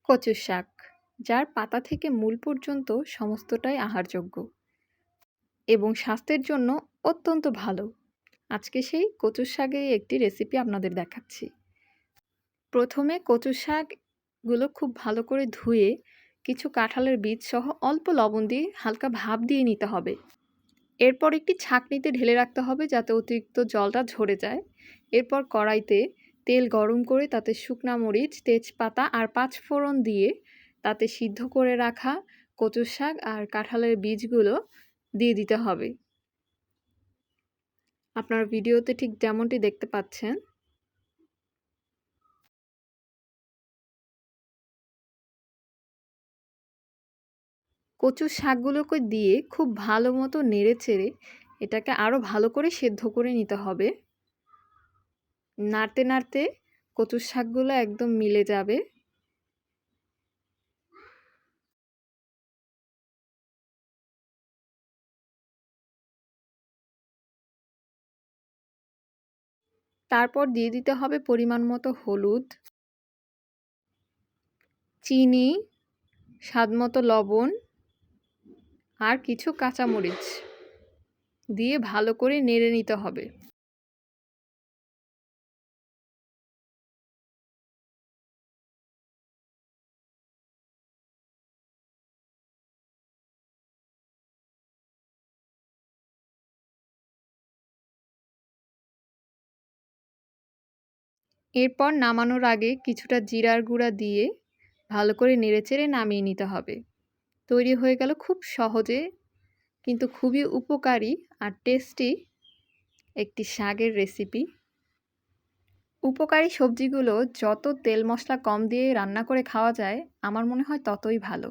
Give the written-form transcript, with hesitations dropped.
কচুর শাক, যার পাতা থেকে মূল পর্যন্ত সমস্তটাই আহারযোগ্য এবং স্বাস্থ্যের জন্য অত্যন্ত ভালো। আজকে সেই কচুর শাকেরই একটি রেসিপি আপনাদের দেখাচ্ছি। প্রথমে কচুর শাকগুলো খুব ভালো করে ধুয়ে কিছু কাঁঠালের বীজ সহ অল্প লবণ দিয়ে হালকা ভাপ দিয়ে নিতে হবে। এরপর একটি ছাঁকনিতে ঢেলে রাখতে হবে যাতে অতিরিক্ত জলটা ঝরে যায়। এরপর কড়াইতে তেল গরম করে তাতে শুকনা মরিচ, তেজপাতা আর পাঁচফোড়ন দিয়ে তাতে সিদ্ধ করে রাখা কচুর শাক আর কাঁঠালের বীজগুলো দিয়ে দিতে হবে। আপনারা ভিডিওতে ঠিক যেমনটি দেখতে পাচ্ছেন। কচুর শাকগুলোকে দিয়ে খুব ভালো মতো নেড়েচেড়ে এটাকে আরও ভালো করে সেদ্ধ করে নিতে হবে। নাড়তে নাড়তে কচুর শাকগুলো একদম মিলে যাবে। তারপর দিয়ে দিতে হবে পরিমাণ মতো হলুদ, চিনি, স্বাদমতো লবণ আর কিছু কাঁচামরিচ দিয়ে ভালো করে নেড়ে নিতে হবে। এরপর নামানোর আগে কিছুটা জিরার গুঁড়া দিয়ে ভালো করে নেড়েচেড়ে নামিয়ে নিতে হবে। তৈরি হয়ে গেল খুব সহজে কিন্তু খুবই উপকারী আর টেস্টি একটি শাকের রেসিপি। উপকারী সবজিগুলো যত তেল মশলা কম দিয়ে রান্না করে খাওয়া যায় আমার মনে হয় ততই ভালো।